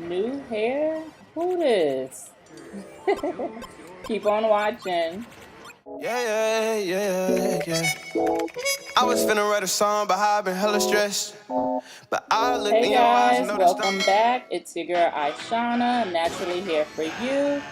New hair? Who this? Keep on watching. Yeah. I was finna write a song, but I've been hella stressed. But I looked Hey in your eyes and guys, noticed welcome back. It's your girl Ashaun, naturally here for you.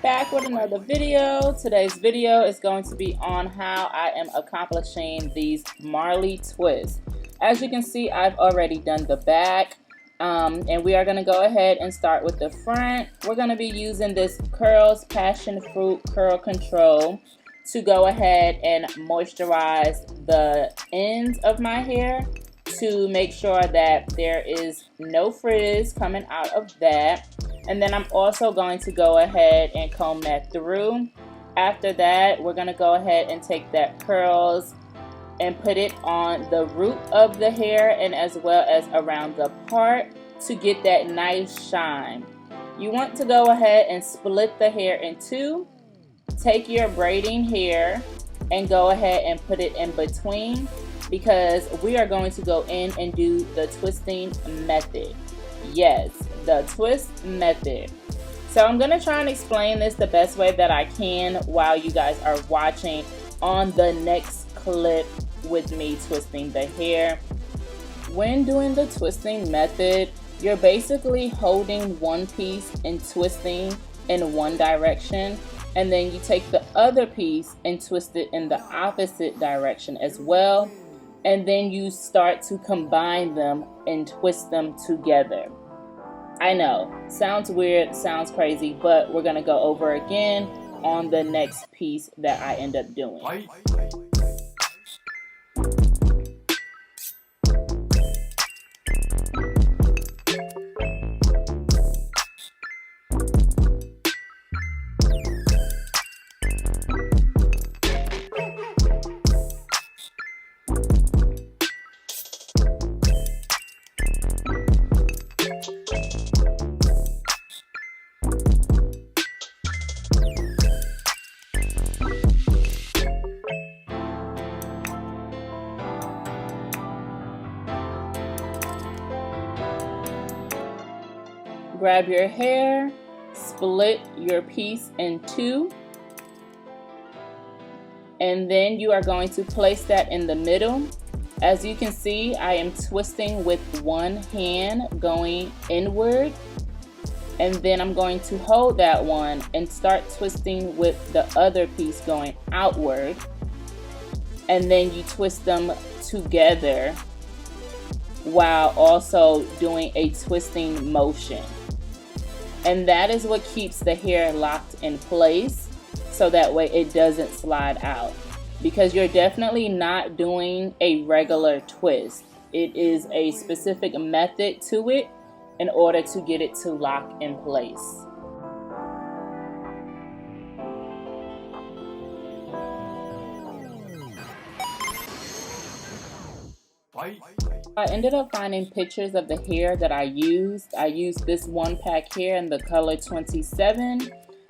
Back with another video. Today's video is going to be on how I am accomplishing these Marley twists. As you can see, I've already done the back. And we are going to go ahead and start with the front. We're going to be using this Curls Passion Fruit Curl Control to go ahead and moisturize the ends of my hair to make sure that there is no frizz coming out of that. And then I'm also going to go ahead and comb that through. After that, we're going to go ahead and take that curls and put it on the root of the hair and as well as around the part to get that nice shine. You want to go ahead and split the hair in two. Take your braiding hair and go ahead and put it in between, because we are going to go in and do the twisting method. Yes, the twist method. So I'm going to try and explain this the best way that I can while you guys are watching on the next clip with me twisting the hair. When doing the twisting method, you're basically holding one piece and twisting in one direction, and then you take the other piece and twist it in the opposite direction as well, and then you start to combine them and twist them together. I know, sounds weird, sounds crazy, but we're gonna go over again on the next piece that I end up doing. Grab your hair, split your piece in two, and then you are going to place that in the middle. As you can see, I am twisting with one hand going inward, and then I'm going to hold that one and start twisting with the other piece going outward, and then you twist them together while also doing a twisting motion. And that is what keeps the hair locked in place, so that way it doesn't slide out. Because you're definitely not doing a regular twist. It is a specific method to it in order to get it to lock in place. I ended up finding pictures of the hair that I used. I used this one pack here in the color 27.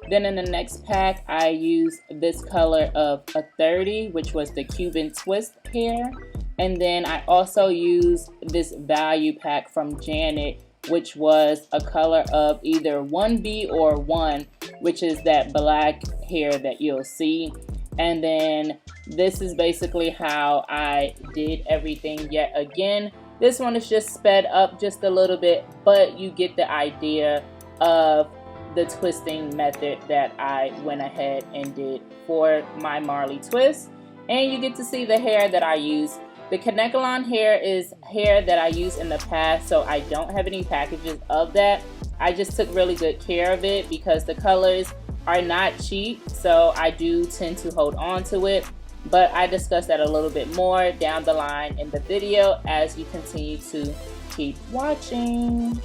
Then in the next pack, I used this color of a 30, which was the Cuban twist hair. And then I also used this value pack from Janet, which was a color of either 1B or 1, which is that black hair that you'll see. And then this is basically how I did everything yet again. This one is just sped up just a little bit, but you get the idea of the twisting method that I went ahead and did for my Marley twist. And you get to see the hair that I use. The Kanekalon hair is hair that I used in the past, so I don't have any packages of that. I just took really good care of it because the colors are not cheap, so I do tend to hold on to it. But I discuss that a little bit more down the line in the video as you continue to keep watching.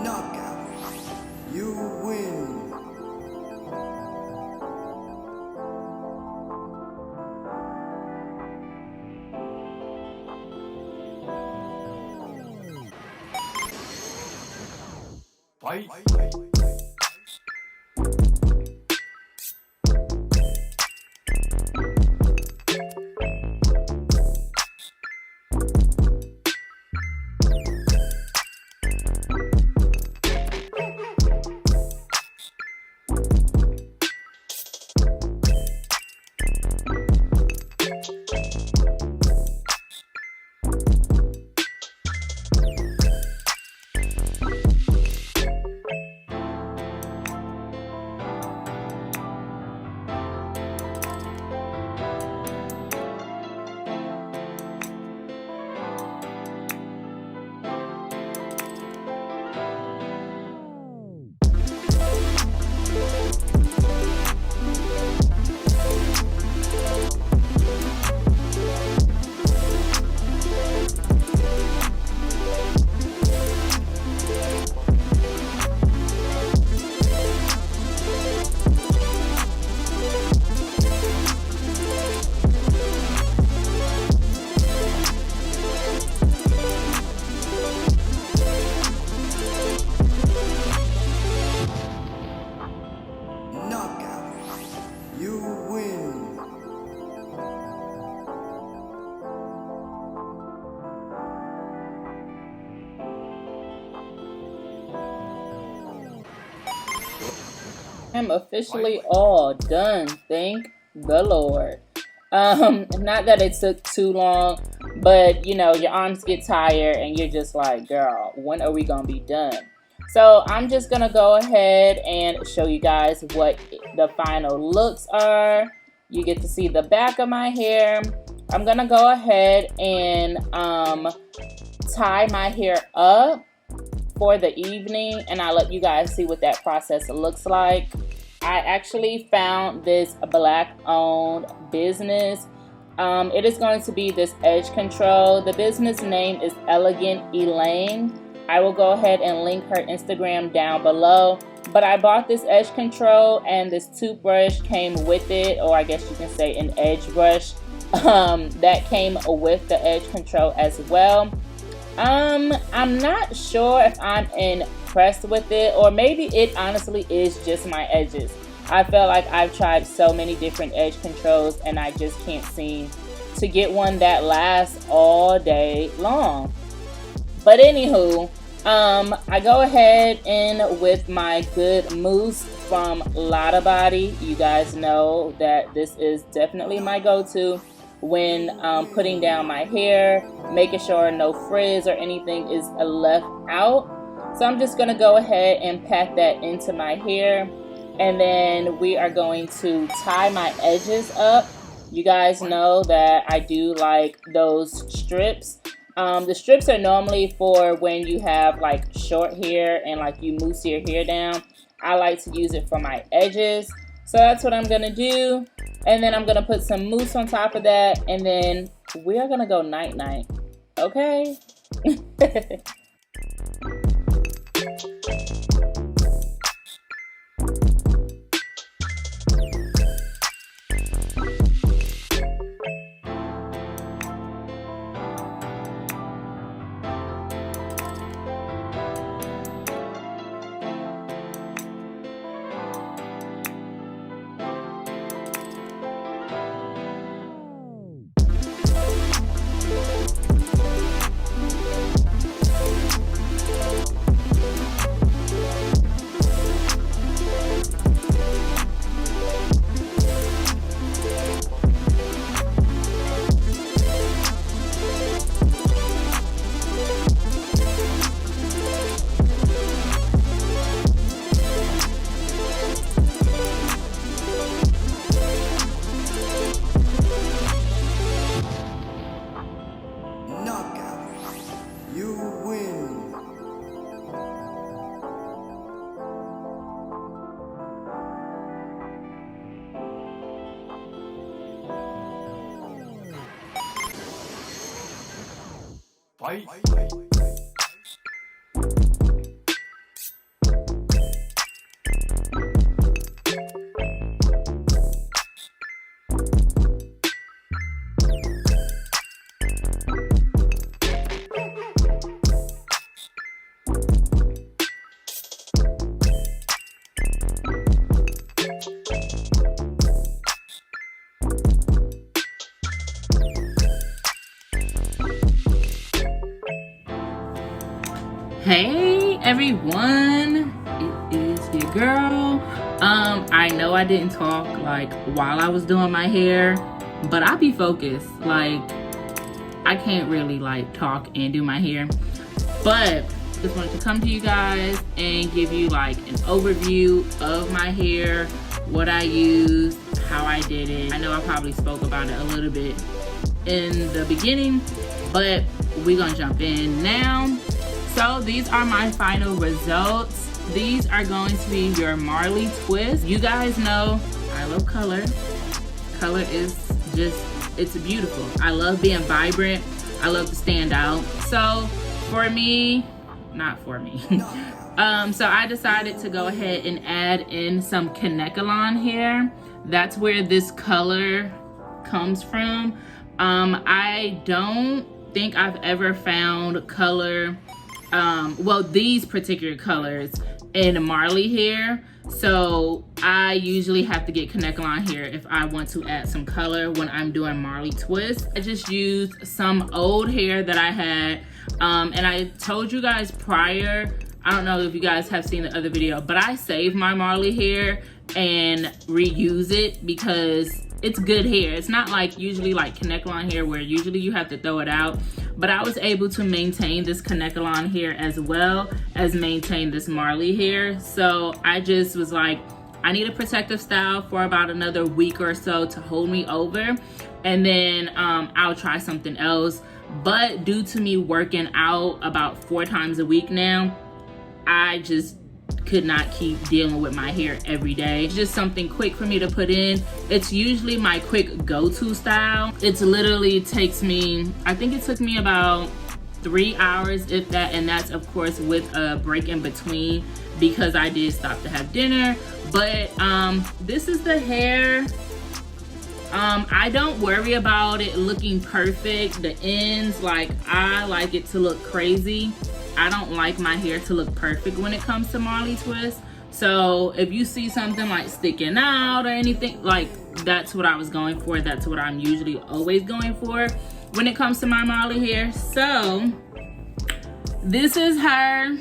Knockout. You win. Fight. I'm officially all done, thank the Lord. Not that it took too long, but you know, your arms get tired and you're just like, girl, when are we gonna be done? So I'm just gonna go ahead and show you guys what the final looks are. You get to see the back of my hair. I'm gonna go ahead and tie my hair up for the evening, and I'll let you guys see what that process looks like. I actually found this black owned business. It is going to be this edge control. The business name is Elegant Elaine. I will go ahead and link her Instagram down below. But I bought this edge control, and this toothbrush came with it, or I guess you can say an edge brush that came with the edge control as well. I'm not sure if I'm impressed with it, or maybe it honestly is just my edges. I feel like I've tried so many different edge controls and I just can't seem to get one that lasts all day long. But anywho, I go ahead in with my good mousse from Lotta Body. You guys know that this is definitely my go-to when putting down my hair, making sure no frizz or anything is left out. So I'm just gonna go ahead and pat that into my hair, and then we are going to tie my edges up. You guys know that I do like those strips. The strips are normally for when you have like short hair and like you mousse your hair down. I like to use it for my edges. So that's what I'm gonna do. And then I'm gonna put some mousse on top of that, and then we are gonna go night night. Okay? Fight. Hey everyone, it is your girl. I know I didn't talk like while I was doing my hair, but I'll be focused. Like I can't really like talk and do my hair, but just wanted to come to you guys and give you like an overview of my hair, what I used, how I did it. I know I probably spoke about it a little bit in the beginning, but we're gonna jump in now. So these are my final results. These are going to be your Marley twist. You guys know I love color. Color is just, it's beautiful. I love being vibrant. I love to stand out. So for me, not for me. So I decided to go ahead and add in some Kanekalon here. That's where this color comes from. I don't think I've ever found color, well, these particular colors in Marley hair. So I usually have to get Kanekalon here if I want to add some color when I'm doing Marley twist. I just used some old hair that I had, and I told you guys prior, I don't know if you guys have seen the other video, but I saved my Marley hair and reuse it because it's good hair. It's not like usually like Kanekalon hair where usually you have to throw it out, but I was able to maintain this Kanekalon hair as well as maintain this Marley hair. So I just was like, I need a protective style for about another week or so to hold me over, and then I'll try something else. But due to me working out about 4 times a week now, I just could not keep dealing with my hair every day. It's just something quick for me to put in. It's usually my quick go-to style. It literally takes me, I think it took me about 3 hours, if that, and that's of course with a break in between because I did stop to have dinner. But this is the hair. I don't worry about it looking perfect. The ends, like, I like it to look crazy. I don't like my hair to look perfect when it comes to Marley twist. So if you see something like sticking out or anything, like, that's what I was going for. That's what I'm usually always going for when it comes to my Marley hair. So this is her.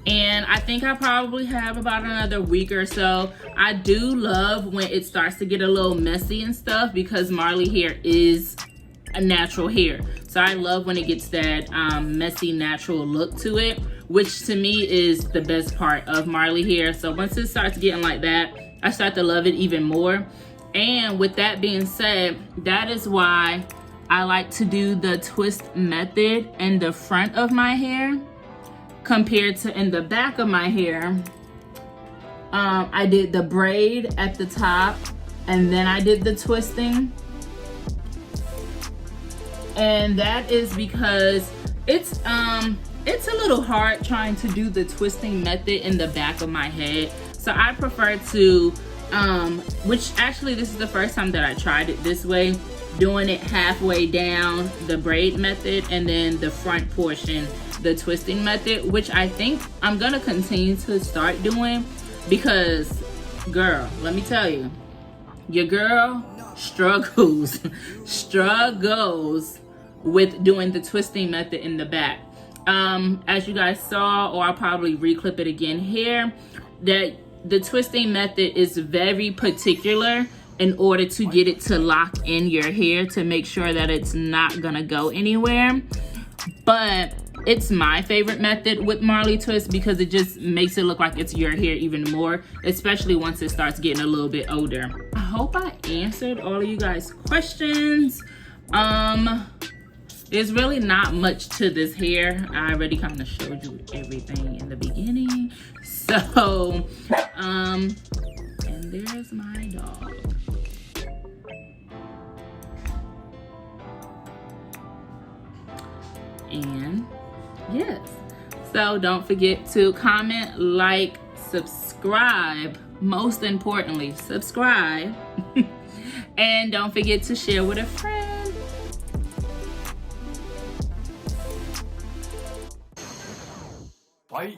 And I think I probably have about another week or so. I do love when it starts to get a little messy and stuff because Marley hair is a natural hair. So I love when it gets that messy natural look to it, which to me is the best part of Marley hair. So once it starts getting like that, I start to love it even more. And with that being said, that is why I like to do the twist method in the front of my hair compared to in the back of my hair. I did the braid at the top and then I did the twisting. And that is because it's a little hard trying to do the twisting method in the back of my head. So I prefer to, which actually this is the first time that I tried it this way, doing it halfway down the braid method and then the front portion the twisting method, which I think I'm gonna continue to start doing because, girl, let me tell you, your girl struggles with doing the twisting method in the back. As you guys saw, or I'll probably reclip it again here, that the twisting method is very particular in order to get it to lock in your hair to make sure that it's not gonna go anywhere. But it's my favorite method with Marley twist because it just makes it look like it's your hair even more, especially once it starts getting a little bit older. I hope I answered all of you guys' questions. There's really not much to this hair. I already kind of showed you everything in the beginning. So, and there's my dog. And yes, so don't forget to comment, like, subscribe. Most importantly, subscribe. And don't forget to share with a friend. Bye.